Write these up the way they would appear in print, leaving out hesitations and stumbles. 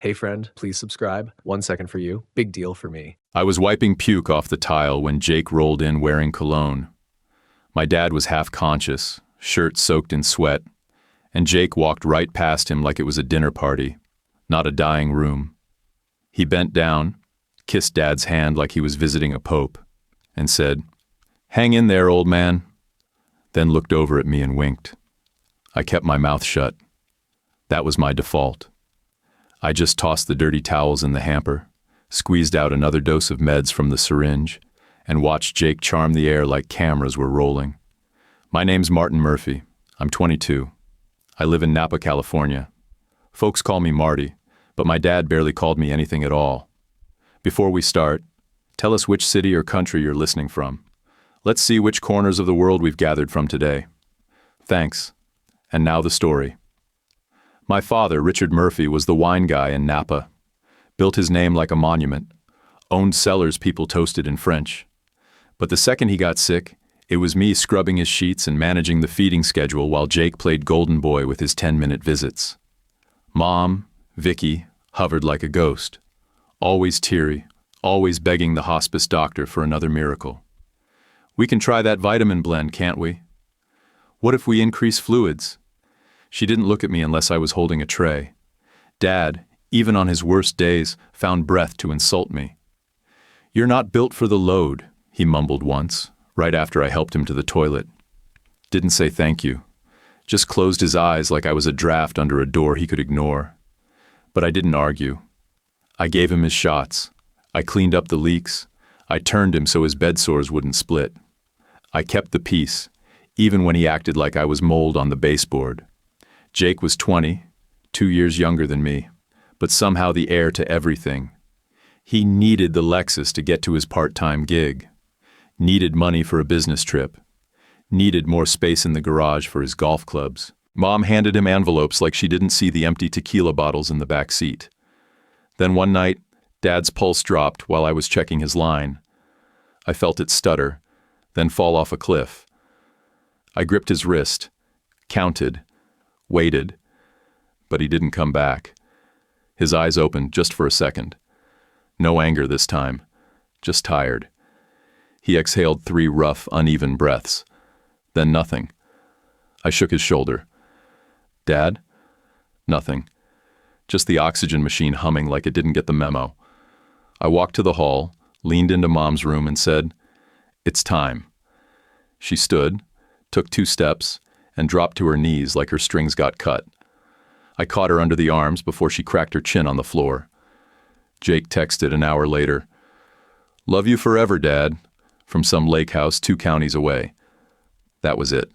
Hey friend, please subscribe. 1 second for you. Big deal for me. I was wiping puke off the tile when Jake rolled in wearing cologne. My dad was half conscious, shirt soaked in sweat, and Jake walked right past him like it was a dinner party, not a dying room. He bent down, kissed Dad's hand like he was visiting a pope, and said, "Hang in there, old man," then looked over at me and winked. I kept my mouth shut. That was my default. I just tossed the dirty towels in the hamper, squeezed out another dose of meds from the syringe, and watched Jake charm the air like cameras were rolling. My name's Martin Murphy. I'm 22. I live in Napa, California. Folks call me Marty, but my dad barely called me anything at all. Before we start, tell us which city or country you're listening from. Let's see which corners of the world we've gathered from today. Thanks. And now the story. My father, Richard Murphy, was the wine guy in Napa. Built his name like a monument. Owned cellars people toasted in French. But the second he got sick, it was me scrubbing his sheets and managing the feeding schedule while Jake played golden boy with his 10-minute visits. Mom, Vicky, hovered like a ghost. Always teary, always begging the hospice doctor for another miracle. "We can try that vitamin blend, can't we? What if we increase fluids?" She didn't look at me unless I was holding a tray. Dad, even on his worst days, found breath to insult me. "You're not built for the load," he mumbled once, right after I helped him to the toilet. Didn't say thank you. Just closed his eyes like I was a draft under a door he could ignore. But I didn't argue. I gave him his shots. I cleaned up the leaks. I turned him so his bed sores wouldn't split. I kept the peace, even when he acted like I was mold on the baseboard. Jake was 20, 2 years younger than me, but somehow the heir to everything. He needed the Lexus to get to his part-time gig. Needed money for a business trip. Needed more space in the garage for his golf clubs. Mom handed him envelopes like she didn't see the empty tequila bottles in the back seat. Then one night, Dad's pulse dropped while I was checking his line. I felt it stutter, then fall off a cliff. I gripped his wrist, counted, waited, but he didn't come back. His eyes opened just for a second. No anger this time, just tired. He exhaled 3 rough, uneven breaths. Then nothing. I shook his shoulder. "Dad?" Nothing. Just the oxygen machine humming like it didn't get the memo. I walked to the hall, leaned into Mom's room and said, "It's time." She stood, took 2 steps, and dropped to her knees like her strings got cut. I caught her under the arms before she cracked her chin on the floor. Jake texted an hour later, "Love you forever, Dad," from some lake house 2 counties away. That was it.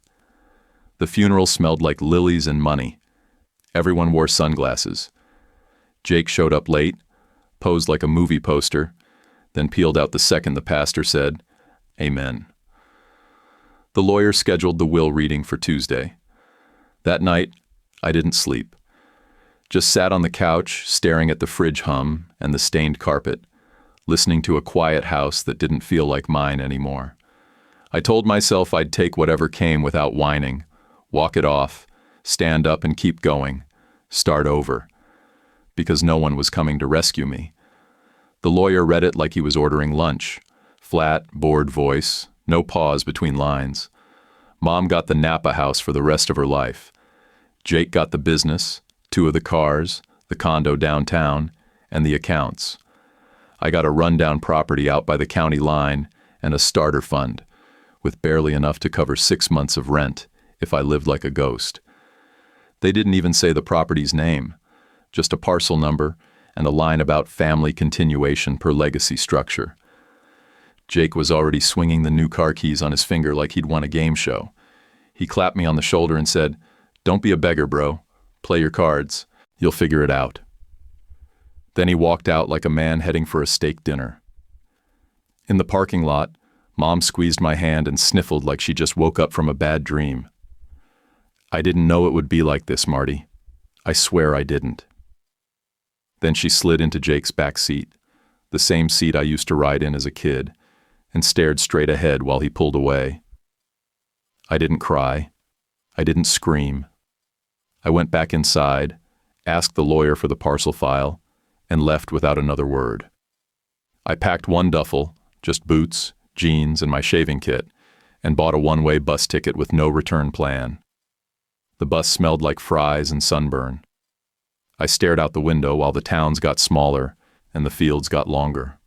The funeral smelled like lilies and money. Everyone wore sunglasses. Jake showed up late, posed like a movie poster, then peeled out the second the pastor said, "Amen." The lawyer scheduled the will reading for Tuesday. That night, I didn't sleep. Just sat on the couch, staring at the fridge hum and the stained carpet, listening to a quiet house that didn't feel like mine anymore. I told myself I'd take whatever came without whining, walk it off, stand up and keep going, start over, because no one was coming to rescue me. The lawyer read it like he was ordering lunch, flat, bored voice, no pause between lines. Mom got the Napa house for the rest of her life. Jake got the business, 2 of the cars, the condo downtown, and the accounts. I got a rundown property out by the county line and a starter fund, with barely enough to cover 6 months of rent if I lived like a ghost. They didn't even say the property's name, just a parcel number and a line about family continuation per legacy structure. Jake was already swinging the new car keys on his finger like he'd won a game show. He clapped me on the shoulder and said, "Don't be a beggar, bro. Play your cards. You'll figure it out." Then he walked out like a man heading for a steak dinner. In the parking lot, Mom squeezed my hand and sniffled like she just woke up from a bad dream. "I didn't know it would be like this, Marty. I swear I didn't." Then she slid into Jake's back seat, the same seat I used to ride in as a kid, and stared straight ahead while he pulled away. I didn't cry. I didn't scream. I went back inside, asked the lawyer for the parcel file, and left without another word. I packed one duffel, just boots, jeans, and my shaving kit, and bought a one-way bus ticket with no return plan. The bus smelled like fries and sunburn. I stared out the window while the towns got smaller and the fields got longer.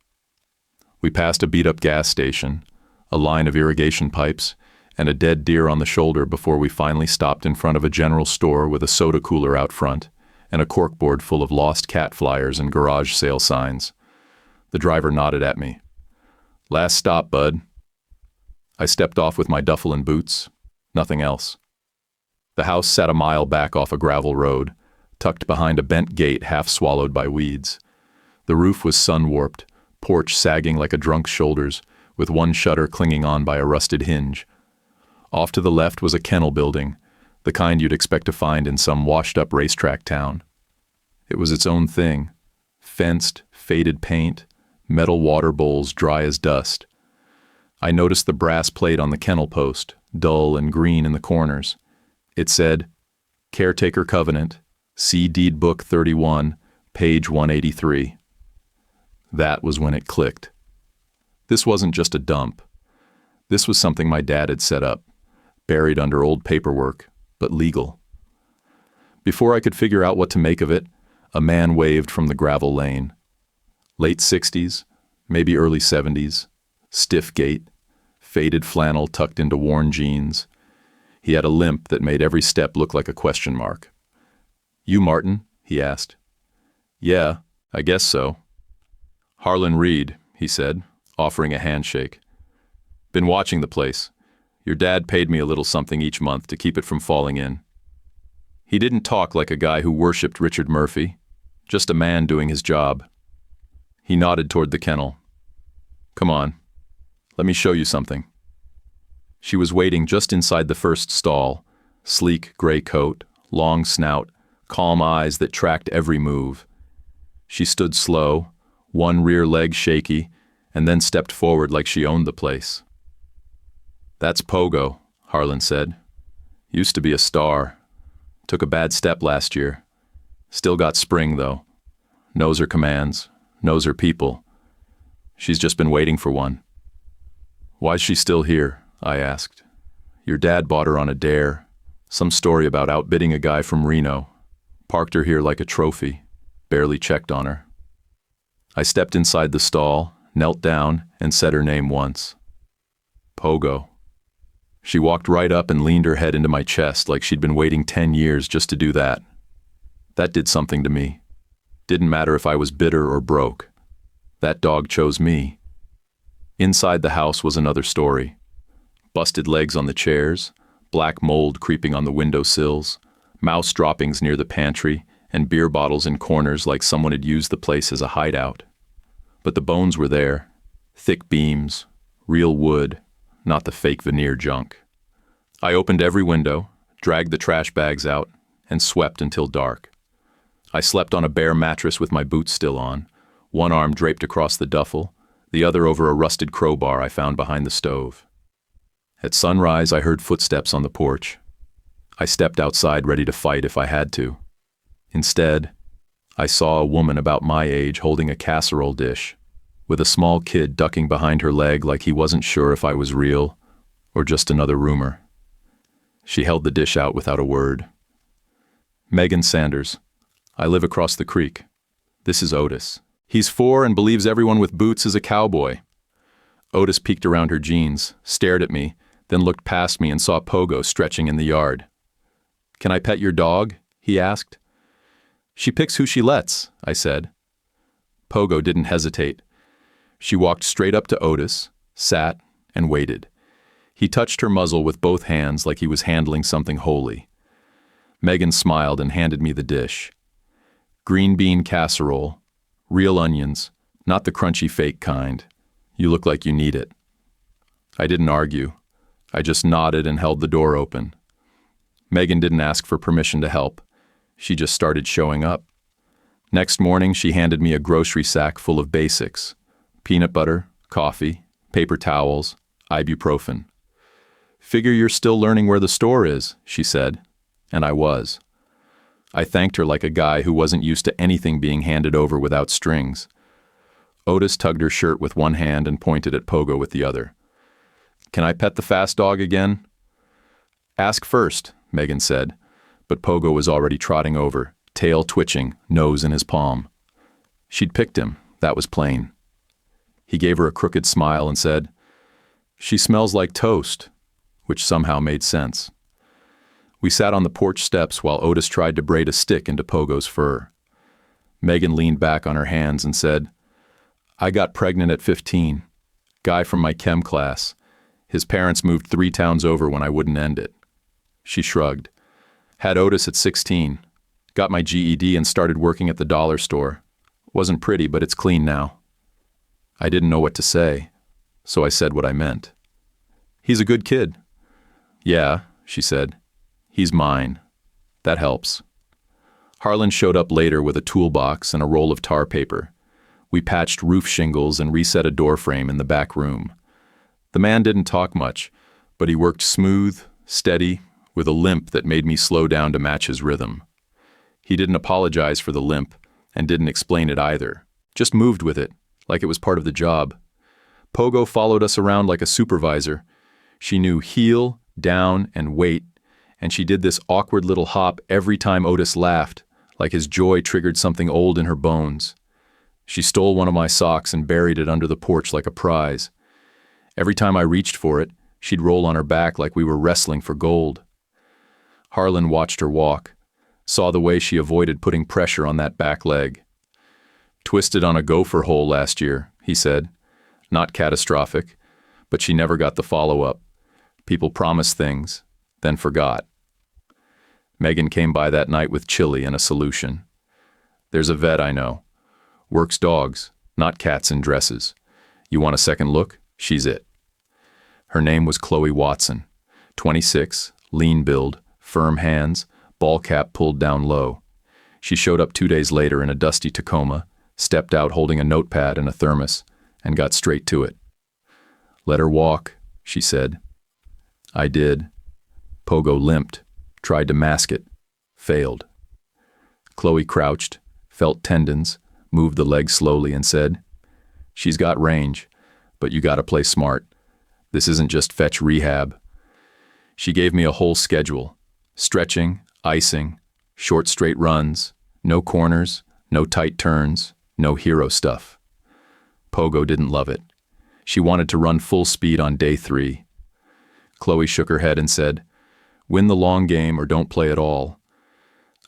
We passed a beat-up gas station, a line of irrigation pipes, and a dead deer on the shoulder before we finally stopped in front of a general store with a soda cooler out front and a corkboard full of lost cat flyers and garage sale signs. The driver nodded at me. "Last stop, bud." I stepped off with my duffel and boots. Nothing else. The house sat a mile back off a gravel road, tucked behind a bent gate half swallowed by weeds. The roof was sun-warped, porch sagging like a drunk's shoulders, with one shutter clinging on by a rusted hinge. Off to the left was a kennel building, the kind you'd expect to find in some washed-up racetrack town. It was its own thing. Fenced, faded paint, metal water bowls dry as dust. I noticed the brass plate on the kennel post, dull and green in the corners. It said, "Caretaker Covenant, see Deed Book 31, page 183. That was when it clicked. This wasn't just a dump. This was something my dad had set up, buried under old paperwork, but legal. Before I could figure out what to make of it, a man waved from the gravel lane. Late 60s, maybe early 70s, stiff gait, faded flannel tucked into worn jeans. He had a limp that made every step look like a question mark. "You Martin?" he asked. "Yeah, I guess so." "Harlan Reed," he said, offering a handshake. "Been watching the place. Your dad paid me a little something each month to keep it from falling in." He didn't talk like a guy who worshipped Richard Murphy, just a man doing his job. He nodded toward the kennel. "Come on, let me show you something." She was waiting just inside the first stall, sleek gray coat, long snout, calm eyes that tracked every move. She stood slow, one rear leg shaky, and then stepped forward like she owned the place. "That's Pogo," Harlan said. "Used to be a star. Took a bad step last year. Still got spring, though. Knows her commands, knows her people. She's just been waiting for one." "Why's she still here?" I asked. "Your dad bought her on a dare. Some story about outbidding a guy from Reno. Parked her here like a trophy. Barely checked on her." I stepped inside the stall, knelt down, and said her name once. "Pogo." She walked right up and leaned her head into my chest like she'd been waiting 10 years just to do that. That did something to me. Didn't matter if I was bitter or broke. That dog chose me. Inside the house was another story. Busted legs on the chairs, black mold creeping on the windowsills, mouse droppings near the pantry, and beer bottles in corners like someone had used the place as a hideout. But the bones were there, thick beams, real wood, not the fake veneer junk. I opened every window, dragged the trash bags out, and swept until dark. I slept on a bare mattress with my boots still on, one arm draped across the duffel, the other over a rusted crowbar I found behind the stove. At sunrise, I heard footsteps on the porch. I stepped outside ready to fight if I had to. Instead, I saw a woman about my age holding a casserole dish, with a small kid ducking behind her leg like he wasn't sure if I was real or just another rumor. She held the dish out without a word. "Megan Sanders. I live across the creek. This is Otis. He's 4 and believes everyone with boots is a cowboy." Otis peeked around her jeans, stared at me, then looked past me and saw Pogo stretching in the yard. "Can I pet your dog?" he asked. "She picks who she lets," I said. Pogo didn't hesitate. She walked straight up to Otis, sat, and waited. He touched her muzzle with both hands like he was handling something holy. Megan smiled and handed me the dish. Green bean casserole, real onions, not the crunchy fake kind. You look like you need it. I didn't argue. I just nodded and held the door open. Megan didn't ask for permission to help. She just started showing up. Next morning, she handed me a grocery sack full of basics: peanut butter, coffee, paper towels, ibuprofen. "Figure you're still learning where the store is," she said, and I was. I thanked her like a guy who wasn't used to anything being handed over without strings. Otis tugged her shirt with one hand and pointed at Pogo with the other. "Can I pet the fast dog again?" "Ask first," Megan said, but Pogo was already trotting over, tail twitching, nose in his palm. She'd picked him, that was plain. He gave her a crooked smile and said, "She smells like toast," which somehow made sense. We sat on the porch steps while Otis tried to braid a stick into Pogo's fur. Megan leaned back on her hands and said, "I got pregnant at 15. Guy from my chem class. His parents moved 3 towns over when I wouldn't end it." She shrugged. "Had Otis at 16. Got my GED and started working at the dollar store. Wasn't pretty, but it's clean now." I didn't know what to say, so I said what I meant. "He's a good kid." "Yeah," she said. "He's mine. That helps." Harlan showed up later with a toolbox and a roll of tar paper. We patched roof shingles and reset a door frame in the back room. The man didn't talk much, but he worked smooth, steady, with a limp that made me slow down to match his rhythm. He didn't apologize for the limp, and didn't explain it either. Just moved with it, like it was part of the job. Pogo followed us around like a supervisor. She knew heel, down, and wait, and she did this awkward little hop every time Otis laughed, like his joy triggered something old in her bones. She stole one of my socks and buried it under the porch like a prize. Every time I reached for it, she'd roll on her back like we were wrestling for gold. Harlan watched her walk, saw the way she avoided putting pressure on that back leg. "Twisted on a gopher hole last year," he said. "Not catastrophic, but she never got the follow-up. People promised things, then forgot." Megan came by that night with chili and a solution. "There's a vet I know. Works dogs, not cats in dresses. You want a second look? She's it." Her name was Chloe Watson, 26, lean build, firm hands, ball cap pulled down low. She showed up 2 days later in a dusty Tacoma, stepped out holding a notepad and a thermos, and got straight to it. "Let her walk," she said. I did. Pogo limped, tried to mask it, failed. Chloe crouched, felt tendons, moved the leg slowly and said, "She's got range, but you gotta play smart. This isn't just fetch rehab." She gave me a whole schedule: stretching, icing, short straight runs, no corners, no tight turns, no hero stuff. Pogo didn't love it. She wanted to run full speed on day 3. Chloe shook her head and said, "Win the long game or don't play at all."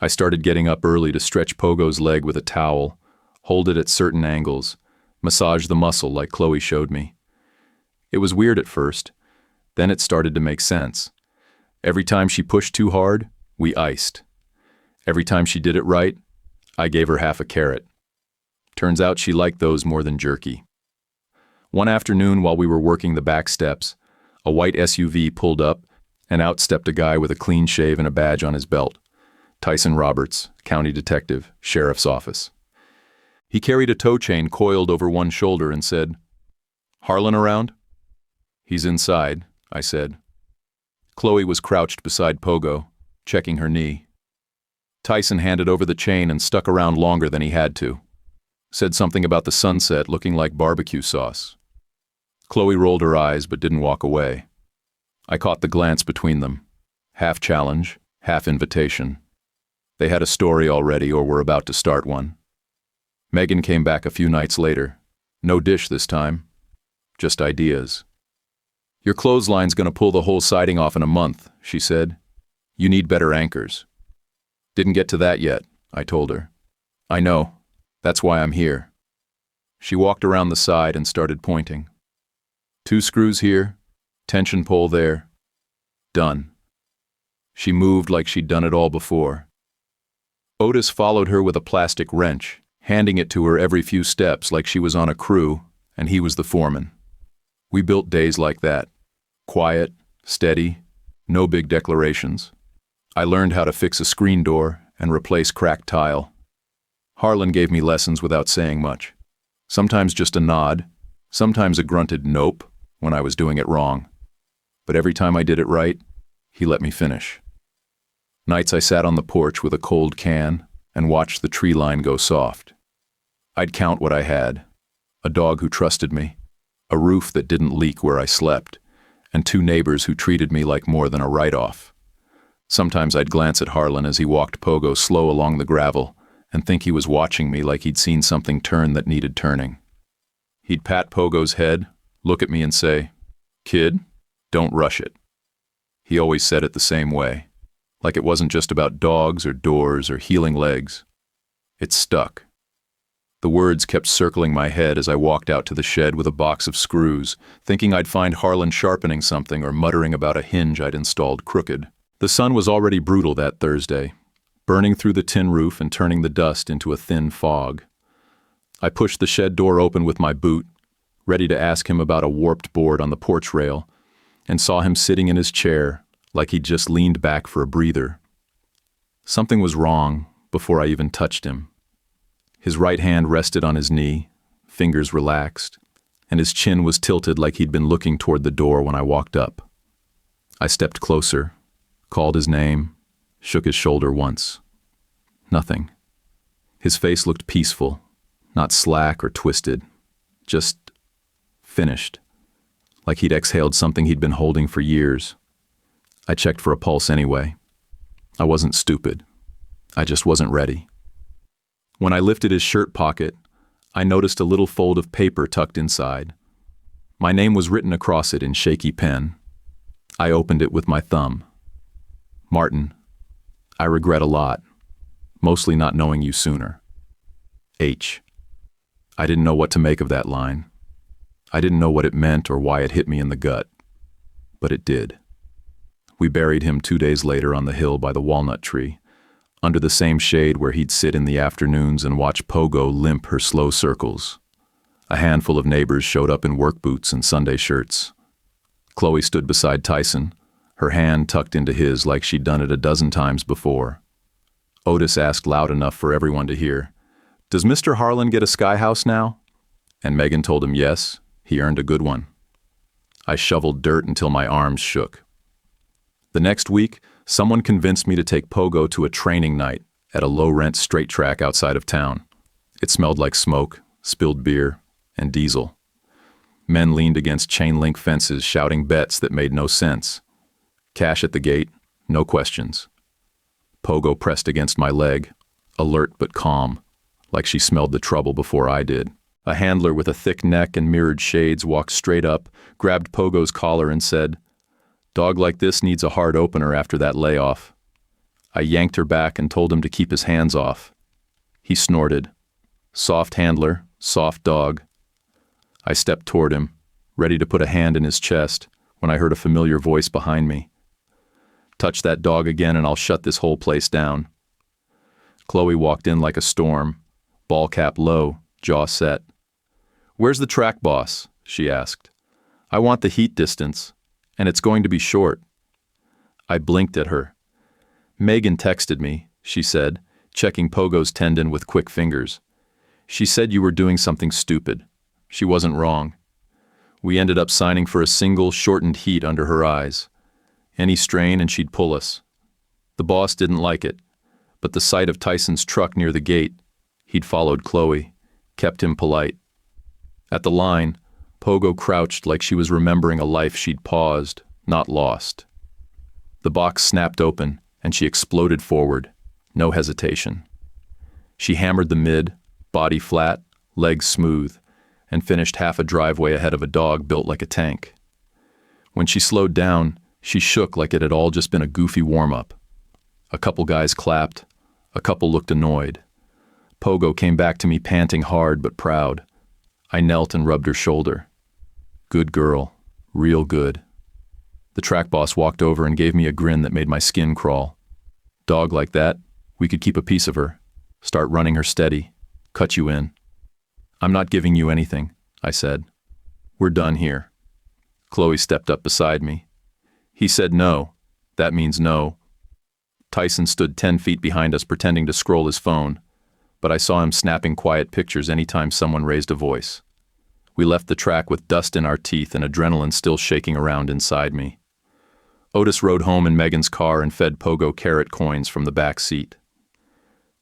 I started getting up early to stretch Pogo's leg with a towel, hold it at certain angles, massage the muscle like Chloe showed me. It was weird at first, then it started to make sense. Every time she pushed too hard, we iced. Every time she did it right, I gave her half a carrot. Turns out she liked those more than jerky. One afternoon while we were working the back steps, a white SUV pulled up, and out stepped a guy with a clean shave and a badge on his belt. Tyson Roberts, county detective, sheriff's office. He carried a tow chain coiled over one shoulder and said, "Harlan around?" "He's inside," I said. Chloe was crouched beside Pogo, checking her knee. Tyson handed over the chain and stuck around longer than he had to. Said something about the sunset looking like barbecue sauce. Chloe rolled her eyes but didn't walk away. I caught the glance between them. Half challenge, half invitation. They had a story already or were about to start one. Megan came back a few nights later. No dish this time. Just ideas. "Your clothesline's gonna pull the whole siding off in a month," she said. "You need better anchors." "Didn't get to that yet," I told her. "I know. That's why I'm here." She walked around the side and started pointing. 2 screws here, tension pole there. Done. She moved like she'd done it all before. Otis followed her with a plastic wrench, handing it to her every few steps like she was on a crew, and he was the foreman. We built days like that. Quiet, steady, no big declarations. I learned how to fix a screen door and replace cracked tile. Harlan gave me lessons without saying much. Sometimes just a nod, sometimes a grunted nope when I was doing it wrong. But every time I did it right, he let me finish. Nights I sat on the porch with a cold can and watched the tree line go soft. I'd count what I had: a dog who trusted me, a roof that didn't leak where I slept, and 2 neighbors who treated me like more than a write-off. Sometimes I'd glance at Harlan as he walked Pogo slow along the gravel and think he was watching me like he'd seen something turn that needed turning. He'd pat Pogo's head, look at me and say, "Kid, don't rush it." He always said it the same way, like it wasn't just about dogs or doors or healing legs. It stuck. The words kept circling my head as I walked out to the shed with a box of screws, thinking I'd find Harlan sharpening something or muttering about a hinge I'd installed crooked. The sun was already brutal that Thursday, burning through the tin roof and turning the dust into a thin fog. I pushed the shed door open with my boot, ready to ask him about a warped board on the porch rail, and saw him sitting in his chair like he'd just leaned back for a breather. Something was wrong before I even touched him. His right hand rested on his knee, fingers relaxed, and his chin was tilted like he'd been looking toward the door when I walked up. I stepped closer, called his name, shook his shoulder once. Nothing. His face looked peaceful, not slack or twisted, just finished, like he'd exhaled something he'd been holding for years. I checked for a pulse anyway. I wasn't stupid. I just wasn't ready. When I lifted his shirt pocket, I noticed a little fold of paper tucked inside. My name was written across it in shaky pen. I opened it with my thumb. "Martin, I regret a lot, mostly not knowing you sooner. H." I didn't know what to make of that line. I didn't know what it meant or why it hit me in the gut, but it did. We buried him 2 days later on the hill by the walnut tree, under the same shade where he'd sit in the afternoons and watch Pogo limp her slow circles. A handful of neighbors showed up in work boots and Sunday shirts. Chloe stood beside Tyson, her hand tucked into his like she'd done it a dozen times before. Otis asked loud enough for everyone to hear, "Does Mr. Harlan get a sky house now?" And Megan told him yes, he earned a good one. I shoveled dirt until my arms shook. The next week, someone convinced me to take Pogo to a training night at a low-rent straight track outside of town. It smelled like smoke, spilled beer, and diesel. Men leaned against chain-link fences shouting bets that made no sense. Cash at the gate, no questions. Pogo pressed against my leg, alert but calm, like she smelled the trouble before I did. A handler with a thick neck and mirrored shades walked straight up, grabbed Pogo's collar and said, "Dog like this needs a hard opener after that layoff." I yanked her back and told him to keep his hands off. He snorted. Soft handler, soft dog. I stepped toward him, ready to put a hand in his chest, when I heard a familiar voice behind me. "Touch that dog again and I'll shut this whole place down." Chloe walked in like a storm, ball cap low, jaw set. "Where's the track boss?" she asked. "I want the heat distance, and it's going to be short." I blinked at her. "Megan texted me," she said, checking Pogo's tendon with quick fingers. "She said you were doing something stupid." She wasn't wrong. We ended up signing for a single, shortened heat under her eyes. Any strain and she'd pull us. The boss didn't like it, but the sight of Tyson's truck near the gate, he'd followed Chloe, kept him polite. At the line, Pogo crouched like she was remembering a life she'd paused, not lost. The box snapped open, and she exploded forward, no hesitation. She hammered the mid, body flat, legs smooth, and finished half a driveway ahead of a dog built like a tank. When she slowed down, she shook like it had all just been a goofy warm-up. A couple guys clapped, a couple looked annoyed. Pogo came back to me panting hard but proud. I knelt and rubbed her shoulder. Good girl, real good. The track boss walked over and gave me a grin that made my skin crawl. Dog like that, we could keep a piece of her, start running her steady, cut you in. "I'm not giving you anything," I said. "We're done here." Chloe stepped up beside me. He said no. That means no. Tyson stood 10 feet behind us pretending to scroll his phone, but I saw him snapping quiet pictures anytime someone raised a voice. We left the track with dust in our teeth and adrenaline still shaking around inside me. Otis rode home in Megan's car and fed Pogo carrot coins from the back seat.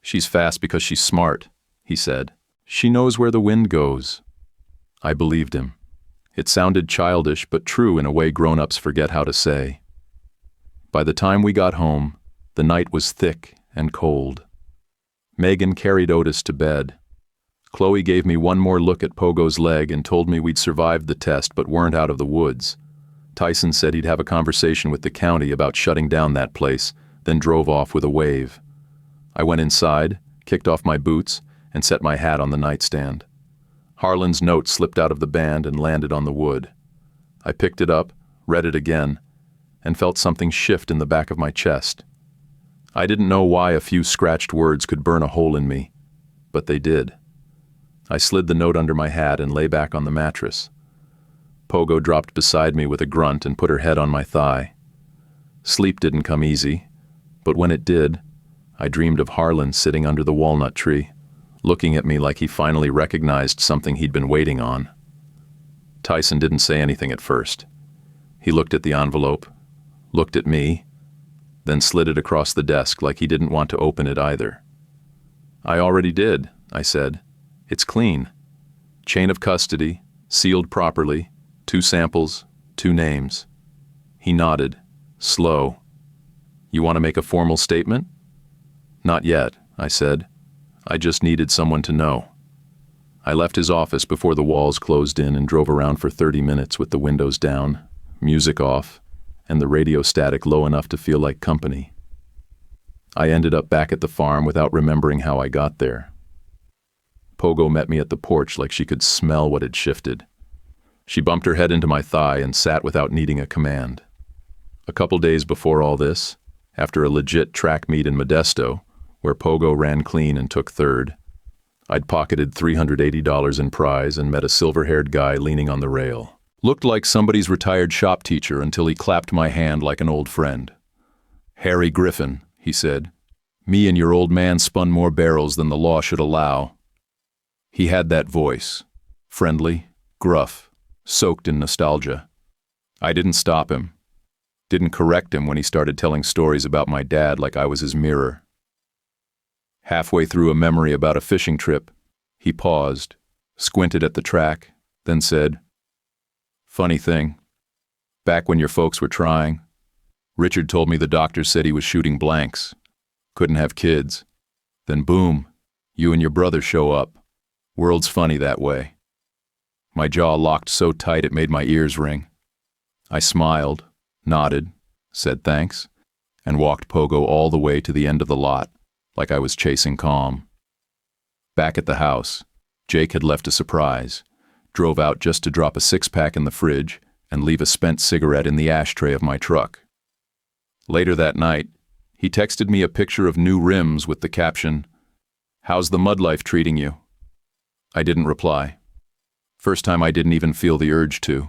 "She's fast because she's smart," he said. "She knows where the wind goes." I believed him. It sounded childish but true in a way grown-ups forget how to say. By the time we got home, the night was thick and cold. Megan carried Otis to bed. Chloe gave me one more look at Pogo's leg and told me we'd survived the test but weren't out of the woods. Tyson said he'd have a conversation with the county about shutting down that place, then drove off with a wave. I went inside, kicked off my boots, and set my hat on the nightstand. Harlan's note slipped out of the band and landed on the wood. I picked it up, read it again, and felt something shift in the back of my chest. I didn't know why a few scratched words could burn a hole in me, but they did. I slid the note under my hat and lay back on the mattress. Pogo dropped beside me with a grunt and put her head on my thigh. Sleep didn't come easy, but when it did, I dreamed of Harlan sitting under the walnut tree, looking at me like he finally recognized something he'd been waiting on. Tyson didn't say anything at first. He looked at the envelope, looked at me, then slid it across the desk like he didn't want to open it either. "I already did," I said. "It's clean. Chain of custody, sealed properly, 2 samples, 2 names." He nodded, slow. "You want to make a formal statement?" "Not yet," I said. "I just needed someone to know." I left his office before the walls closed in and drove around for 30 minutes with the windows down, music off, and the radio static low enough to feel like company. I ended up back at the farm without remembering how I got there. Pogo met me at the porch like she could smell what had shifted. She bumped her head into my thigh and sat without needing a command. A couple days before all this, after a legit track meet in Modesto, where Pogo ran clean and took third, I'd pocketed $380 in prize and met a silver-haired guy leaning on the rail. Looked like somebody's retired shop teacher until he clapped my hand like an old friend. "Harry Griffin," he said. "Me and your old man spun more barrels than the law should allow." He had that voice, friendly, gruff, soaked in nostalgia. I didn't stop him. Didn't correct him when he started telling stories about my dad like I was his mirror. Halfway through a memory about a fishing trip, he paused, squinted at the track, then said, "Funny thing, back when your folks were trying, Richard told me the doctor said he was shooting blanks, couldn't have kids. Then boom, you and your brother show up. World's funny that way." My jaw locked so tight it made my ears ring. I smiled, nodded, said thanks, and walked Pogo all the way to the end of the lot, like I was chasing calm. Back at the house, Jake had left a surprise, drove out just to drop a 6-pack in the fridge and leave a spent cigarette in the ashtray of my truck. Later that night, he texted me a picture of new rims with the caption, "How's the mud life treating you?" I didn't reply. First time I didn't even feel the urge to.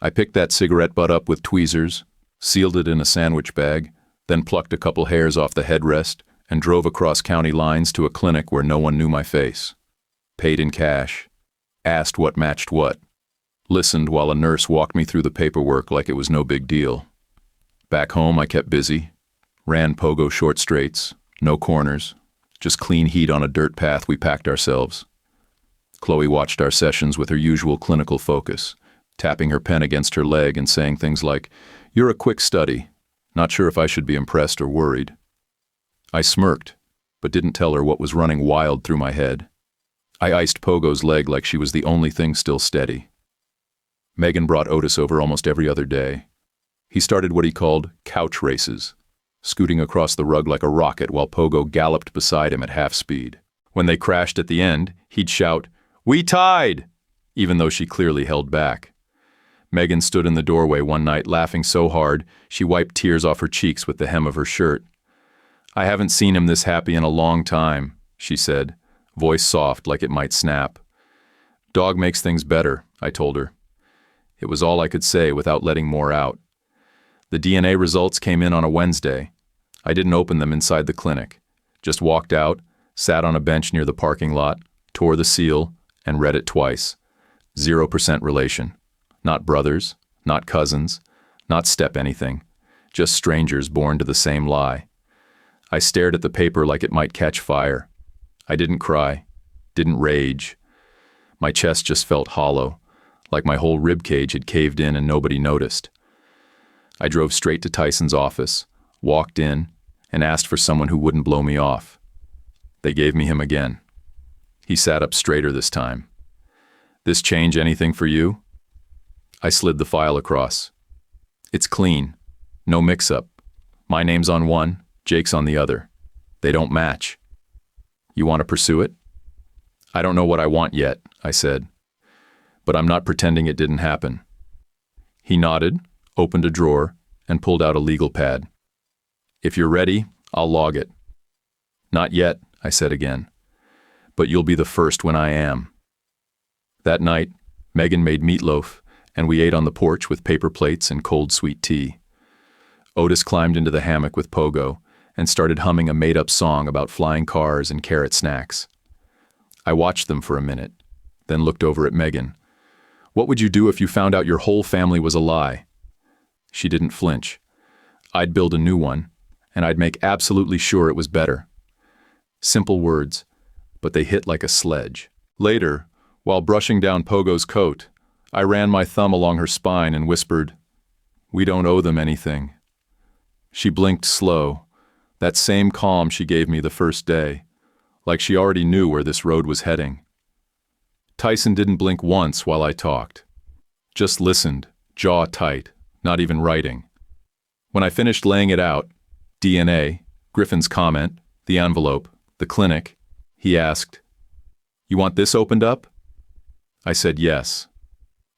I picked that cigarette butt up with tweezers, sealed it in a sandwich bag, then plucked a couple hairs off the headrest and drove across county lines to a clinic where no one knew my face. Paid in cash. Asked what matched what. Listened while a nurse walked me through the paperwork like it was no big deal. Back home, I kept busy. Ran Pogo short straights, no corners, just clean heat on a dirt path we packed ourselves. Chloe watched our sessions with her usual clinical focus, tapping her pen against her leg and saying things like, "You're a quick study. Not sure if I should be impressed or worried." I smirked, but didn't tell her what was running wild through my head. I iced Pogo's leg like she was the only thing still steady. Megan brought Otis over almost every other day. He started what he called couch races, scooting across the rug like a rocket while Pogo galloped beside him at half speed. When they crashed at the end, he'd shout, "We tied!" even though she clearly held back. Megan stood in the doorway one night laughing so hard she wiped tears off her cheeks with the hem of her shirt. "I haven't seen him this happy in a long time," she said, voice soft like it might snap. "Dog makes things better," I told her. It was all I could say without letting more out. The DNA results came in on a Wednesday. I didn't open them inside the clinic, just walked out, sat on a bench near the parking lot, tore the seal, and read it twice. 0% relation. Not brothers, not cousins, not step anything. just strangers born to the same lie. I stared at the paper like it might catch fire. I didn't cry, didn't rage. My chest just felt hollow, like my whole rib cage had caved in and nobody noticed. I drove straight to Tyson's office, walked in, and asked for someone who wouldn't blow me off. They gave me him again. He sat up straighter this time. "This change anything for you?" I slid the file across. "It's clean. No mix-up. My name's on one, Jake's on the other. They don't match. You want to pursue it?" "I don't know what I want yet," I said. "But I'm not pretending it didn't happen." He nodded, opened a drawer, and pulled out a legal pad. "If you're ready, I'll log it." "Not yet," I said again. "But you'll be the first when I am." That night, Megan made meatloaf, and we ate on the porch with paper plates and cold sweet tea. Otis climbed into the hammock with Pogo and started humming a made-up song about flying cars and carrot snacks. I watched them for a minute, then looked over at Megan. "What would you do if you found out your whole family was a lie?" She didn't flinch. "I'd build a new one, and I'd make absolutely sure it was better." Simple words, but they hit like a sledge. Later, while brushing down Pogo's coat, I ran my thumb along her spine and whispered, "We don't owe them anything." She blinked slow, that same calm she gave me the first day, like she already knew where this road was heading. Tyson didn't blink once while I talked. Just listened, jaw tight, not even writing. When I finished laying it out, DNA, Griffin's comment, the envelope, the clinic, he asked, "You want this opened up?" I said yes.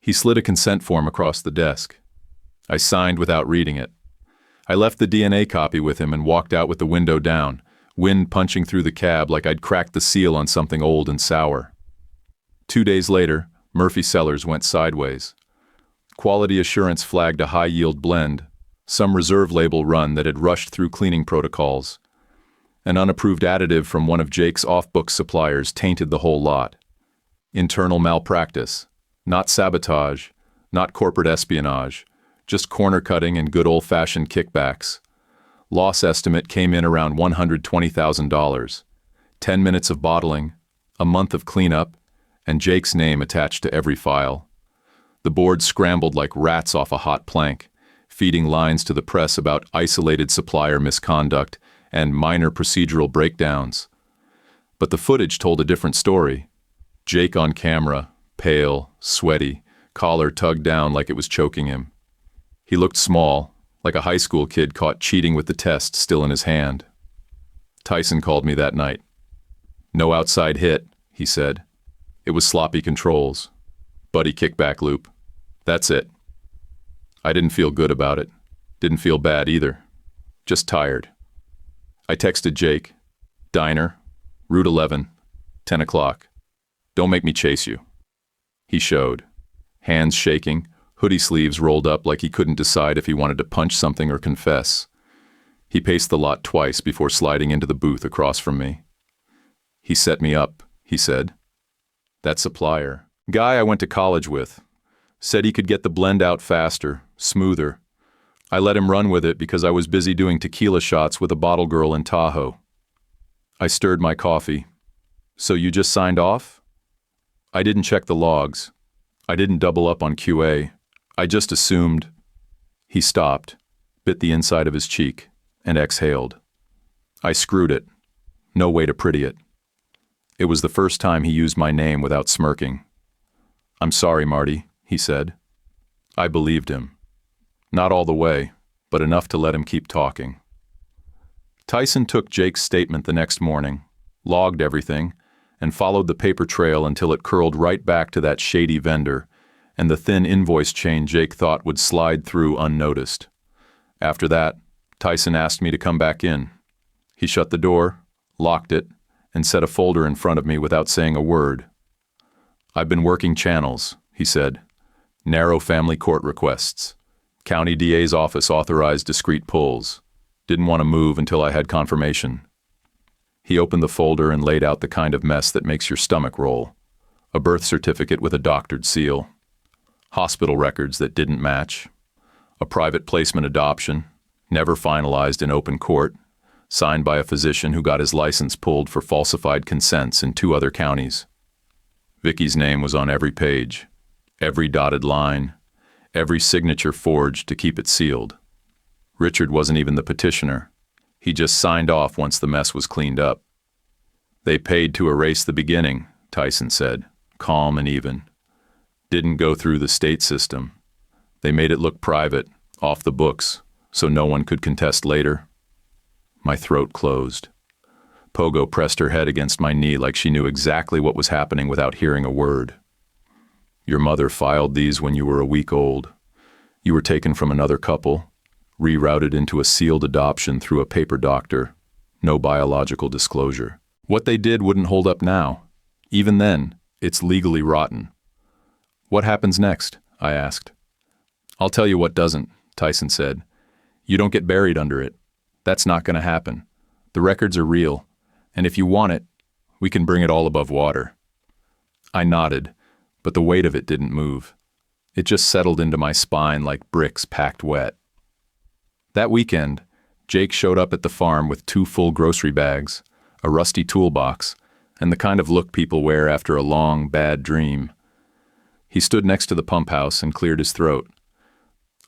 He slid a consent form across the desk. I signed without reading it. I left the DNA copy with him and walked out with the window down, wind punching through the cab like I'd cracked the seal on something old and sour. 2 days later, Murphy Cellars went sideways. Quality assurance flagged a high-yield blend, some reserve label run that had rushed through cleaning protocols. An unapproved additive from one of Jake's off-book suppliers tainted the whole lot. Internal malpractice, not sabotage, not corporate espionage, just corner-cutting and good old-fashioned kickbacks. Loss estimate came in around $120,000. 10 minutes of bottling, a month of cleanup, and Jake's name attached to every file. The board scrambled like rats off a hot plank, feeding lines to the press about isolated supplier misconduct and minor procedural breakdowns. But the footage told a different story. Jake on camera, pale, sweaty, collar tugged down like it was choking him. He looked small, like a high school kid caught cheating with the test still in his hand. Tyson called me that night. "No outside hit," he said. "It was sloppy controls. Buddy kickback loop. That's it." I didn't feel good about it. Didn't feel bad either. Just tired. I texted Jake. "Diner, Route 11, 10 o'clock. Don't make me chase you." He showed. Hands shaking, hoodie sleeves rolled up like he couldn't decide if he wanted to punch something or confess. He paced the lot twice before sliding into the booth across from me. "He set me up," he said. "That supplier, guy I went to college with, said he could get the blend out faster, smoother. I let him run with it because I was busy doing tequila shots with a bottle girl in Tahoe." I stirred my coffee. "So you just signed off?" "I didn't check the logs. I didn't double up on QA. I just assumed." He stopped, bit the inside of his cheek, and exhaled. I screwed it. No way to pretty it. It was the first time he used my name without smirking. "I'm sorry, Marty," he said. I believed him. Not all the way, but enough to let him keep talking. Tyson took Jake's statement the next morning, logged everything, and followed the paper trail until it curled right back to that shady vendor and the thin invoice chain Jake thought would slide through unnoticed. After that, Tyson asked me to come back in. He shut the door, locked it, and set a folder in front of me without saying a word. "I've been working channels," he said. "Narrow family court requests. County DA's office authorized discreet pulls. Didn't want to move until I had confirmation." He opened the folder and laid out the kind of mess that makes your stomach roll. A birth certificate with a doctored seal. Hospital records that didn't match. A private placement adoption. Never finalized in open court, signed by a physician who got his license pulled for falsified consents in 2 other counties. Vicky's name was on every page, every dotted line, every signature forged to keep it sealed. Richard wasn't even the petitioner. He just signed off once the mess was cleaned up. They paid to erase the beginning, Tyson said, calm and even. Didn't go through the state system. They made it look private, off the books, so no one could contest later. My throat closed. Pogo pressed her head against my knee like she knew exactly what was happening without hearing a word. Your mother filed these when you were a week old. You were taken from another couple, rerouted into a sealed adoption through a paper doctor. No biological disclosure. What they did wouldn't hold up now. Even then, it's legally rotten. What happens next? I asked. I'll tell you what doesn't, Tyson said. You don't get buried under it. That's not going to happen. The records are real, and if you want it, we can bring it all above water. I nodded, but the weight of it didn't move. It just settled into my spine like bricks packed wet. That weekend, Jake showed up at the farm with 2 full grocery bags, a rusty toolbox, and the kind of look people wear after a long, bad dream. He stood next to the pump house and cleared his throat.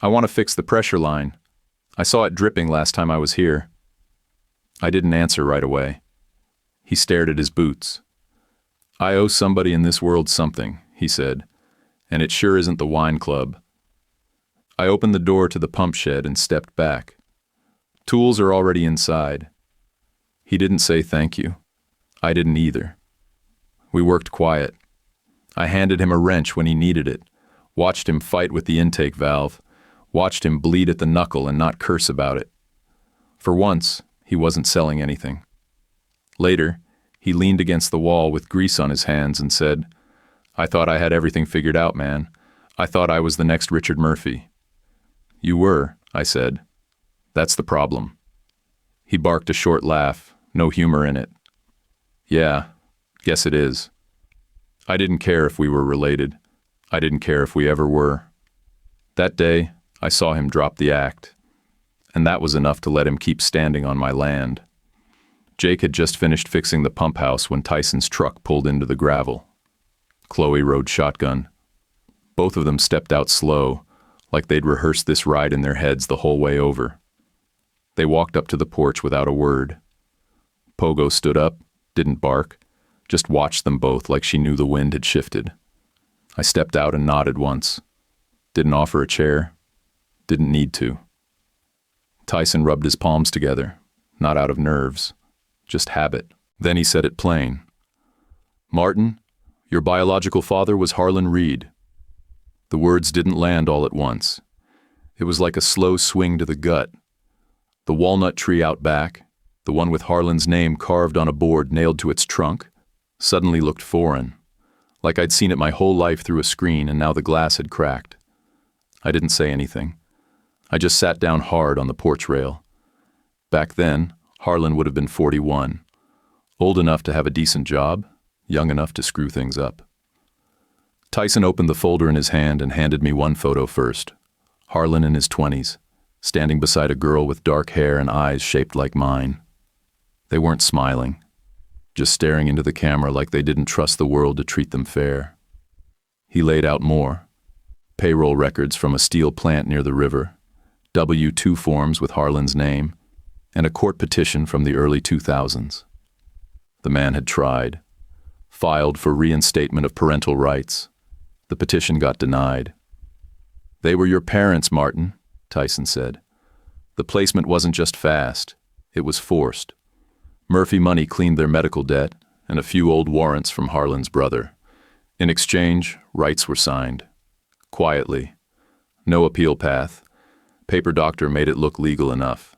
I want to fix the pressure line. I saw it dripping last time I was here. I didn't answer right away. He stared at his boots. I owe somebody in this world something, he said, and it sure isn't the wine club. I opened the door to the pump shed and stepped back. Tools are already inside. He didn't say thank you. I didn't either. We worked quiet. I handed him a wrench when he needed it, watched him fight with the intake valve, watched him bleed at the knuckle and not curse about it. For once, he wasn't selling anything. Later, he leaned against the wall with grease on his hands and said, I thought I had everything figured out, man. I thought I was the next Richard Murphy. You were, I said. That's the problem. He barked a short laugh, no humor in it. Yeah, guess it is. I didn't care if we were related. I didn't care if we ever were. That day, I saw him drop the act, and that was enough to let him keep standing on my land. Jake had just finished fixing the pump house when Tyson's truck pulled into the gravel. Chloe rode shotgun. Both of them stepped out slow, like they'd rehearsed this ride in their heads the whole way over. They walked up to the porch without a word. Pogo stood up, didn't bark, just watched them both like she knew the wind had shifted. I stepped out and nodded once. Didn't offer a chair. Didn't need to. Tyson rubbed his palms together, not out of nerves, just habit. Then he said it plain. Martin, your biological father was Harlan Reed. The words didn't land all at once. It was like a slow swing to the gut. The walnut tree out back, the one with Harlan's name carved on a board nailed to its trunk, suddenly looked foreign, like I'd seen it my whole life through a screen and now the glass had cracked. I didn't say anything. I just sat down hard on the porch rail. Back then, Harlan would have been 41, old enough to have a decent job, young enough to screw things up. Tyson opened the folder in his hand and handed me one photo first. Harlan in his 20s, standing beside a girl with dark hair and eyes shaped like mine. They weren't smiling, just staring into the camera like they didn't trust the world to treat them fair. He laid out more. Payroll records from a steel plant near the river, W-2 forms with Harlan's name, and a court petition from the early 2000s. The man had tried, filed for reinstatement of parental rights. The petition got denied. They were your parents, Martin, Tyson said. The placement wasn't just fast, it was forced. Murphy money cleaned their medical debt and a few old warrants from Harlan's brother. In exchange, rights were signed. Quietly. No appeal path. Paper doctor made it look legal enough.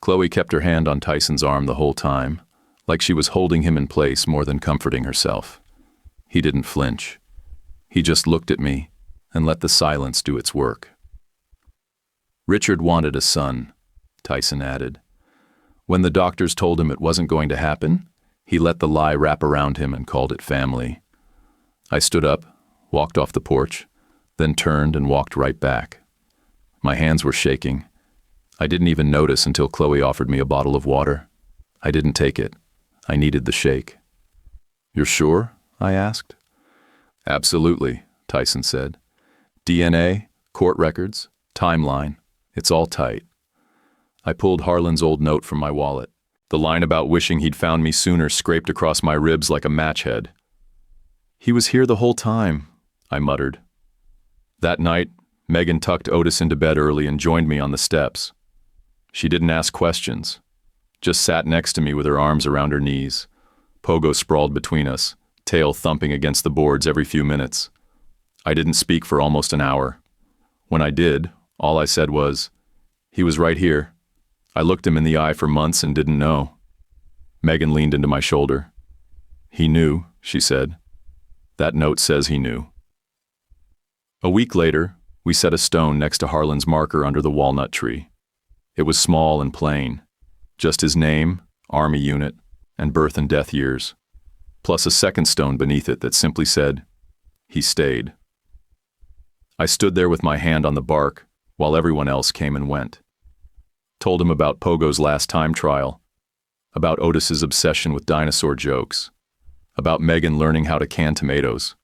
Chloe kept her hand on Tyson's arm the whole time, like she was holding him in place more than comforting herself. He didn't flinch. He just looked at me and let the silence do its work. Richard wanted a son, Tyson added. When the doctors told him it wasn't going to happen, he let the lie wrap around him and called it family. I stood up, walked off the porch, then turned and walked right back. My hands were shaking. I didn't even notice until Chloe offered me a bottle of water. I didn't take it. I needed the shake. "You're sure?" I asked. "Absolutely," Tyson said. "DNA, court records, timeline, it's all tight." I pulled Harlan's old note from my wallet. The line about wishing he'd found me sooner scraped across my ribs like a match head. "He was here the whole time," I muttered. That night, Megan tucked Otis into bed early and joined me on the steps. She didn't ask questions, just sat next to me with her arms around her knees. Pogo sprawled between us, tail thumping against the boards every few minutes. I didn't speak for almost an hour. When I did, all I said was, "He was right here. I looked him in the eye for months and didn't know." Megan leaned into my shoulder. "He knew," she said. "That note says he knew." A week later, we set a stone next to Harlan's marker under the walnut tree. It was small and plain, just his name, Army unit, and birth and death years, plus a second stone beneath it that simply said, "He stayed." I stood there with my hand on the bark while everyone else came and went. Told him about Pogo's last time trial, about Otis's obsession with dinosaur jokes, about Megan learning how to can tomatoes.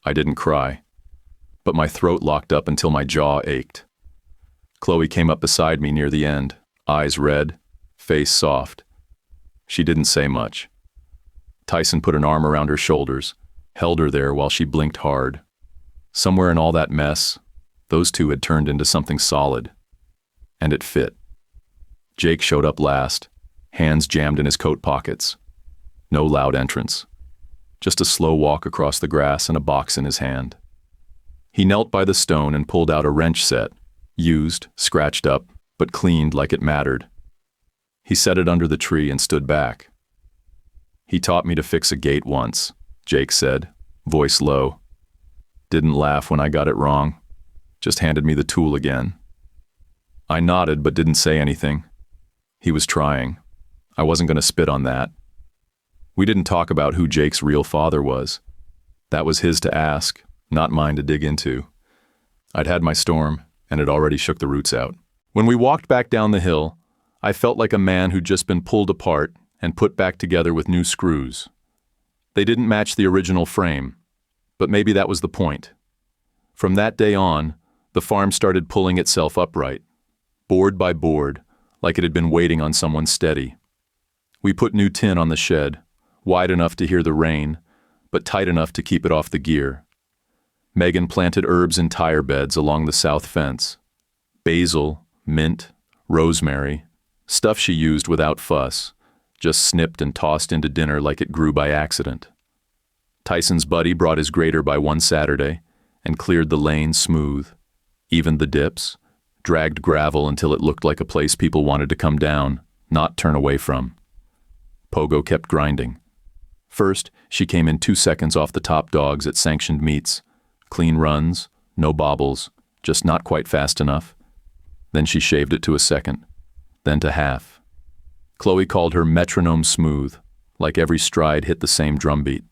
I didn't cry, but my throat locked up until my jaw ached. Chloe came up beside me near the end, eyes red, face soft. She didn't say much. Tyson put an arm around her shoulders, held her there while she blinked hard. Somewhere in all that mess, those two had turned into something solid. And it fit. Jake showed up last, hands jammed in his coat pockets. No loud entrance. Just a slow walk across the grass and a box in his hand. He knelt by the stone and pulled out a wrench set, used, scratched up, but cleaned like it mattered. He set it under the tree and stood back. "He taught me to fix a gate once," Jake said, voice low. "Didn't laugh when I got it wrong. Just handed me the tool again." I nodded but didn't say anything. He was trying. I wasn't going to spit on that. We didn't talk about who Jake's real father was. That was his to ask, not mine to dig into. I'd had my storm, and it already shook the roots out. When we walked back down the hill, I felt like a man who'd just been pulled apart and put back together with new screws. They didn't match the original frame, but maybe that was the point. From that day on, the farm started pulling itself upright, board by board, like it had been waiting on someone steady. We put new tin on the shed, wide enough to hear the rain, but tight enough to keep it off the gear. Megan planted herbs in tire beds along the south fence. Basil, mint, rosemary, stuff she used without fuss, just snipped and tossed into dinner like it grew by accident. Tyson's buddy brought his grader by one Saturday and cleared the lane smooth, evened the dips, dragged gravel until it looked like a place people wanted to come down, not turn away from. Pogo kept grinding. First, she came in 2 seconds off the top dogs at sanctioned meets. Clean runs, no bobbles, just not quite fast enough. Then she shaved it to a second, then to half. Chloe called her metronome smooth, like every stride hit the same drumbeat.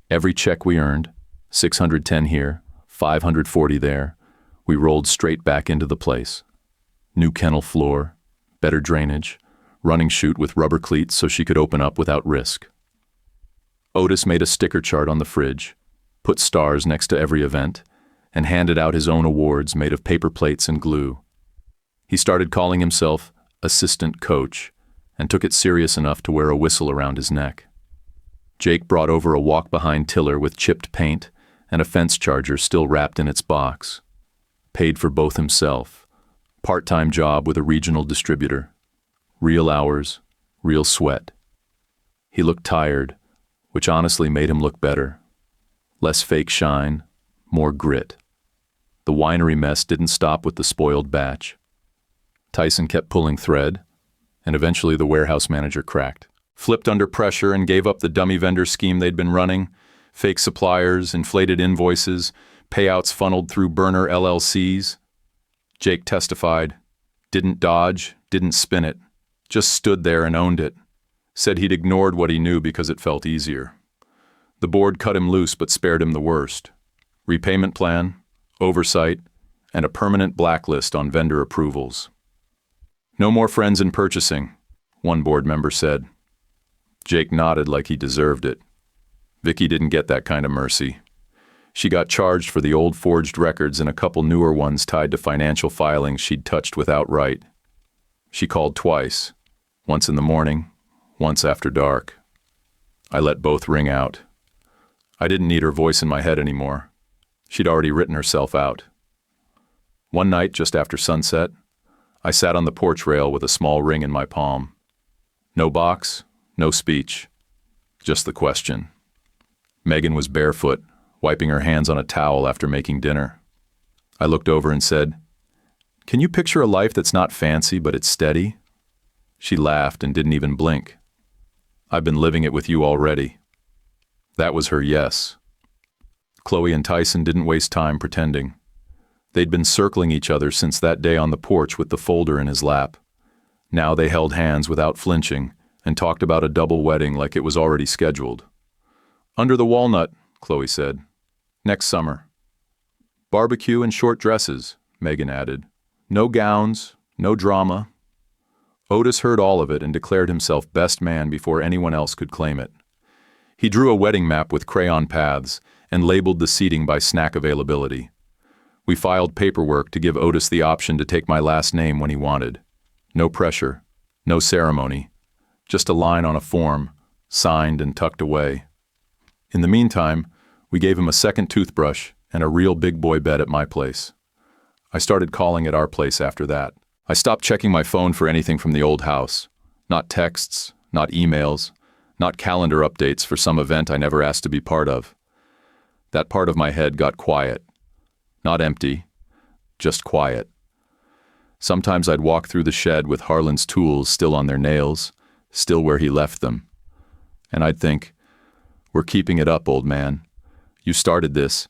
Every check we earned, 610 here, 540 there, we rolled straight back into the place. New kennel floor, better drainage, running chute with rubber cleats so she could open up without risk. Otis made a sticker chart on the fridge, put stars next to every event, and handed out his own awards made of paper plates and glue. He started calling himself assistant coach and took it serious enough to wear a whistle around his neck. Jake brought over a walk-behind tiller with chipped paint and a fence charger still wrapped in its box. Paid for both himself. Part-time job with a regional distributor. Real hours, real sweat. He looked tired, which honestly made him look better. Less fake shine, more grit. The winery mess didn't stop with the spoiled batch. Tyson kept pulling thread, and eventually the warehouse manager cracked. Flipped under pressure and gave up the dummy vendor scheme they'd been running. Fake suppliers, inflated invoices, payouts funneled through burner LLCs. Jake testified. Didn't dodge, didn't spin it. Just stood there and owned it. Said he'd ignored what he knew because it felt easier. The board cut him loose but spared him the worst. Repayment plan, oversight, and a permanent blacklist on vendor approvals. No more friends in purchasing, one board member said. Jake nodded like he deserved it. Vicky didn't get that kind of mercy. She got charged for the old forged records and a couple newer ones tied to financial filings she'd touched without right. She called twice, once in the morning, once after dark. I let both ring out. I didn't need her voice in my head anymore. She'd already written herself out. One night, just after sunset, I sat on the porch rail with a small ring in my palm. No box, no speech, just the question. Megan was barefoot, wiping her hands on a towel after making dinner. I looked over and said, "Can you picture a life that's not fancy, but it's steady?" She laughed and didn't even blink. "I've been living it with you already." That was her yes. Chloe and Tyson didn't waste time pretending. They'd been circling each other since that day on the porch with the folder in his lap. Now they held hands without flinching and talked about a double wedding like it was already scheduled. "Under the walnut," Chloe said. "Next summer." "Barbecue and short dresses," Megan added. "No gowns, no drama." Otis heard all of it and declared himself best man before anyone else could claim it. He drew a wedding map with crayon paths and labeled the seating by snack availability. We filed paperwork to give Otis the option to take my last name when he wanted. No pressure, no ceremony, just a line on a form, signed and tucked away. In the meantime, we gave him a second toothbrush and a real big boy bed at my place. I started calling at our place after that. I stopped checking my phone for anything from the old house. Not texts, not emails, not calendar updates for some event I never asked to be part of. That part of my head got quiet. Not empty, just quiet. Sometimes I'd walk through the shed with Harlan's tools still on their nails, still where he left them. And I'd think, "We're keeping it up, old man. You started this,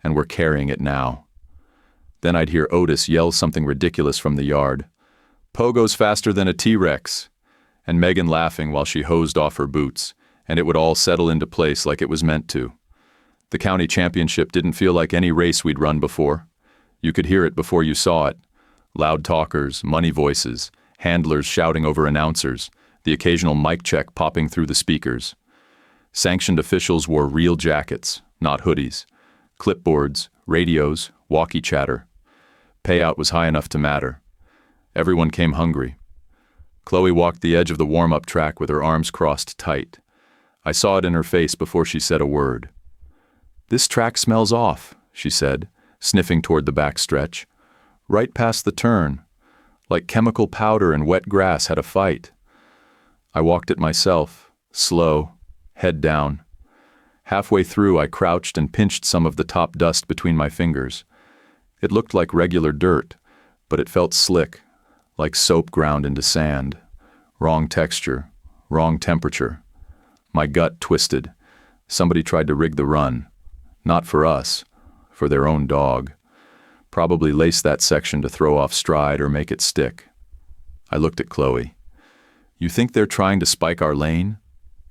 and we're carrying it now." Then I'd hear Otis yell something ridiculous from the yard. "Pogo's faster than a T-Rex," and Megan laughing while she hosed off her boots, and it would all settle into place like it was meant to. The county championship didn't feel like any race we'd run before. You could hear it before you saw it. Loud talkers, money voices, handlers shouting over announcers, the occasional mic check popping through the speakers. Sanctioned officials wore real jackets, not hoodies. Clipboards, radios, walkie chatter. Payout was high enough to matter. Everyone came hungry. Chloe walked the edge of the warm-up track with her arms crossed tight. I saw it in her face before she said a word. "This track smells off," she said, sniffing toward the back stretch. "Right past the turn. Like chemical powder and wet grass had a fight." I walked it myself, slow, head down. Halfway through, I crouched and pinched some of the top dust between my fingers. It looked like regular dirt, but it felt slick, like soap ground into sand. Wrong texture, wrong temperature. My gut twisted. Somebody tried to rig the run. Not for us, for their own dog. Probably laced that section to throw off stride or make it stick. I looked at Chloe. "You think they're trying to spike our lane?"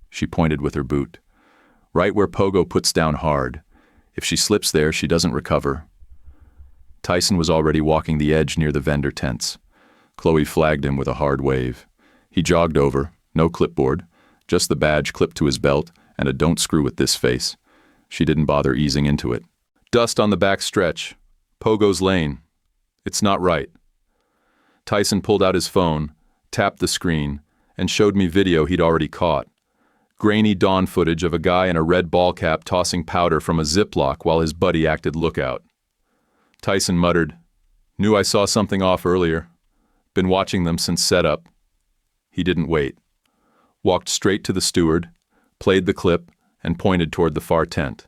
She pointed with her boot. "Right where Pogo puts down hard. If she slips there, she doesn't recover." Tyson was already walking the edge near the vendor tents. Chloe flagged him with a hard wave. He jogged over, no clipboard, just the badge clipped to his belt and a "don't screw with this" face. She didn't bother easing into it. "Dust on the back stretch. Pogo's lane. It's not right." Tyson pulled out his phone, tapped the screen, and showed me video he'd already caught. Grainy dawn footage of a guy in a red ball cap tossing powder from a Ziploc while his buddy acted lookout. Tyson muttered, "Knew I saw something off earlier. Been watching them since setup." He didn't wait. Walked straight to the steward, played the clip, and pointed toward the far tent.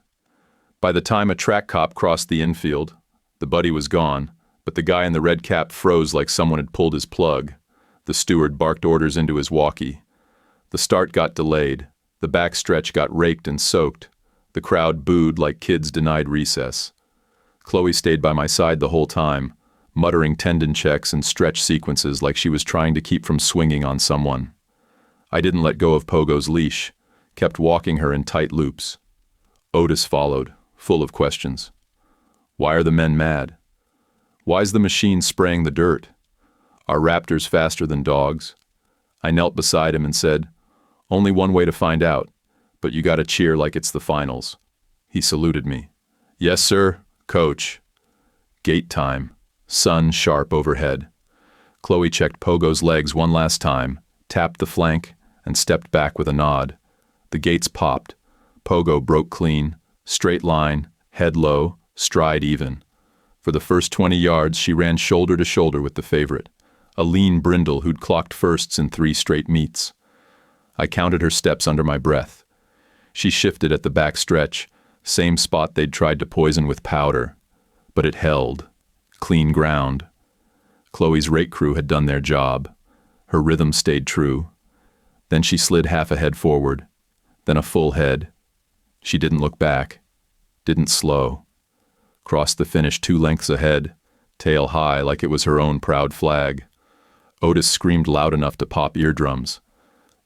By the time a track cop crossed the infield, the buddy was gone, but the guy in the red cap froze like someone had pulled his plug. The steward barked orders into his walkie. The start got delayed. The backstretch got raked and soaked. The crowd booed like kids denied recess. Chloe stayed by my side the whole time, muttering tendon checks and stretch sequences like she was trying to keep from swinging on someone. I didn't let go of Pogo's leash, kept walking her in tight loops. Otis followed, full of questions. Why are the men mad? Why's the machine spraying the dirt? Are raptors faster than dogs? I knelt beside him and said, only one way to find out, but you gotta cheer like it's the finals. He saluted me. Yes, sir, coach. Gate time. Sun sharp overhead. Chloe checked Pogo's legs one last time, tapped the flank, and stepped back with a nod. The gates popped. Pogo broke clean, straight line, head low, stride even. For the first 20 yards, she ran shoulder to shoulder with the favorite, a lean brindle who'd clocked firsts in 3 straight meets. I counted her steps under my breath. She shifted at the back stretch, same spot they'd tried to poison with powder. But it held. Clean ground. Chloe's rake crew had done their job. Her rhythm stayed true. Then she slid half a head forward, then a full head. She didn't look back, didn't slow. Crossed the finish 2 lengths ahead, tail high like it was her own proud flag. Otis screamed loud enough to pop eardrums.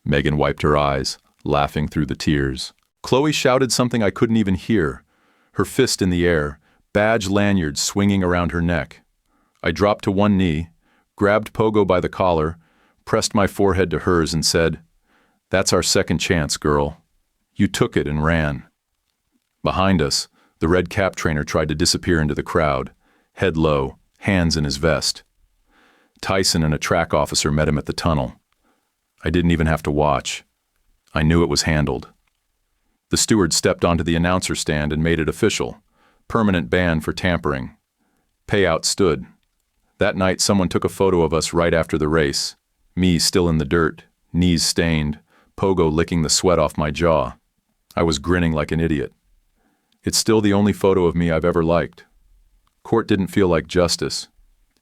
Megan wiped her eyes, laughing through the tears. Chloe shouted something I couldn't even hear, her fist in the air, badge lanyard swinging around her neck. I dropped to one knee, grabbed Pogo by the collar, pressed my forehead to hers and said, "That's our second chance, girl. You took it and ran." Behind us, the red cap trainer tried to disappear into the crowd, head low, hands in his vest. Tyson and a track officer met him at the tunnel. I didn't even have to watch. I knew it was handled. The steward stepped onto the announcer stand and made it official. Permanent ban for tampering. Payout stood. That night someone took a photo of us right after the race. Me still in the dirt, knees stained, Pogo licking the sweat off my jaw. I was grinning like an idiot. It's still the only photo of me I've ever liked. Court didn't feel like justice.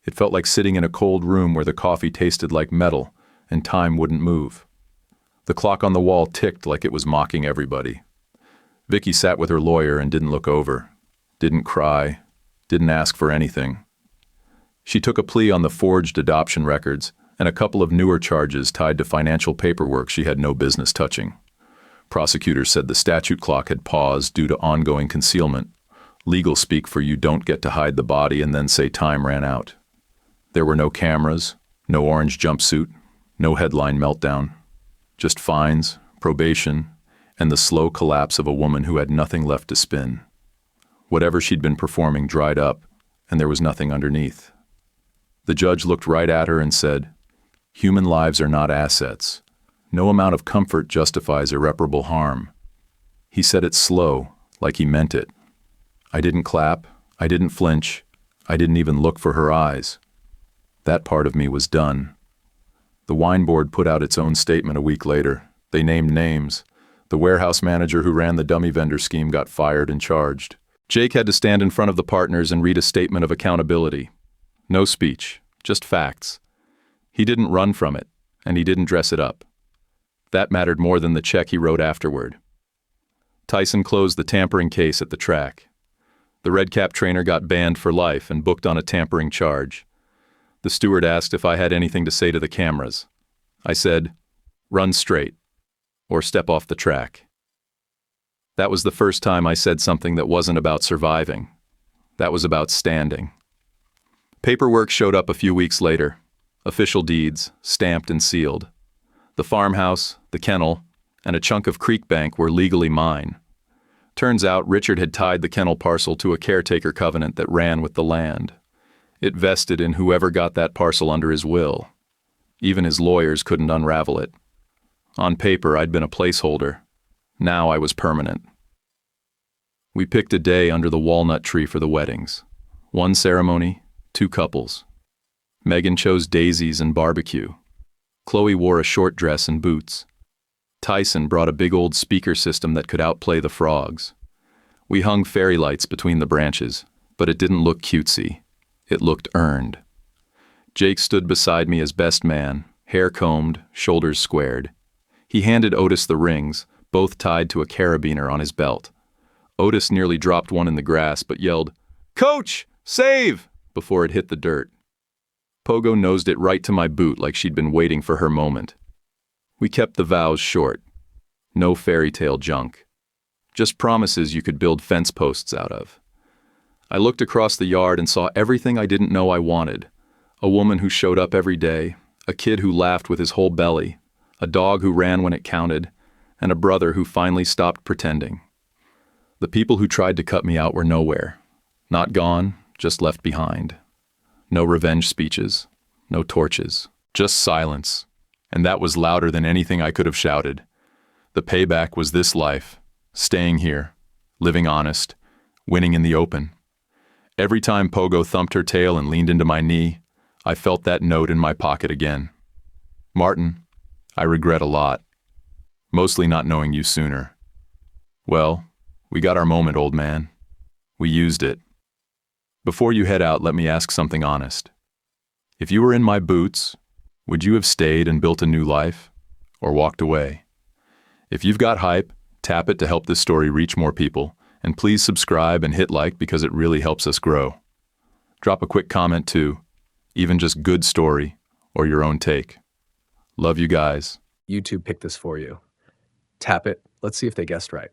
It felt like sitting in a cold room where the coffee tasted like metal and time wouldn't move. The clock on the wall ticked like it was mocking everybody. Vicky sat with her lawyer and didn't look over. Didn't cry. Didn't ask for anything. She took a plea on the forged adoption records and a couple of newer charges tied to financial paperwork she had no business touching. Prosecutors said the statute clock had paused due to ongoing concealment. Legal speak for you don't get to hide the body and then say time ran out. There were no cameras, no orange jumpsuit, no headline meltdown. Just fines, probation, and the slow collapse of a woman who had nothing left to spin. Whatever she'd been performing dried up, and there was nothing underneath. The judge looked right at her and said, "Human lives are not assets. No amount of comfort justifies irreparable harm." He said it slow, like he meant it. I didn't clap, I didn't flinch, I didn't even look for her eyes. That part of me was done. The wine board put out its own statement a week later. They named names. The warehouse manager who ran the dummy vendor scheme got fired and charged. Jake had to stand in front of the partners and read a statement of accountability. No speech, just facts. He didn't run from it, and he didn't dress it up. That mattered more than the check he wrote afterward. Tyson closed the tampering case at the track. The red cap trainer got banned for life and booked on a tampering charge. The steward asked if I had anything to say to the cameras. I said, "Run straight, or step off the track." That was the first time I said something that wasn't about surviving. That was about standing. Paperwork showed up a few weeks later. Official deeds, stamped and sealed. The farmhouse, the kennel, and a chunk of creek bank were legally mine. Turns out Richard had tied the kennel parcel to a caretaker covenant that ran with the land. It vested in whoever got that parcel under his will. Even his lawyers couldn't unravel it. On paper, I'd been a placeholder. Now I was permanent. We picked a day under the walnut tree for the weddings. 1 ceremony, 2 couples. Megan chose daisies and barbecue. Chloe wore a short dress and boots. Tyson brought a big old speaker system that could outplay the frogs. We hung fairy lights between the branches, but it didn't look cutesy. It looked earned. Jake stood beside me as best man, hair combed, shoulders squared. He handed Otis the rings, both tied to a carabiner on his belt. Otis nearly dropped one in the grass but yelled, "Coach, save!" before it hit the dirt. Pogo nosed it right to my boot like she'd been waiting for her moment. We kept the vows short. No fairy tale junk. Just promises you could build fence posts out of. I looked across the yard and saw everything I didn't know I wanted. A woman who showed up every day, a kid who laughed with his whole belly, a dog who ran when it counted, and a brother who finally stopped pretending. The people who tried to cut me out were nowhere. Not gone, just left behind. No revenge speeches, no torches, just silence. And that was louder than anything I could have shouted. The payback was this life, staying here, living honest, winning in the open. Every time Pogo thumped her tail and leaned into my knee, I felt that note in my pocket again. Martin, I regret a lot. Mostly not knowing you sooner. Well, we got our moment, old man. We used it. Before you head out, let me ask something honest. If you were in my boots, would you have stayed and built a new life, or walked away? If you've got hype, tap it to help this story reach more people, and please subscribe and hit like because it really helps us grow. Drop a quick comment too, even just good story or your own take. Love you guys. YouTube picked this for you. Tap it. Let's see if they guessed right.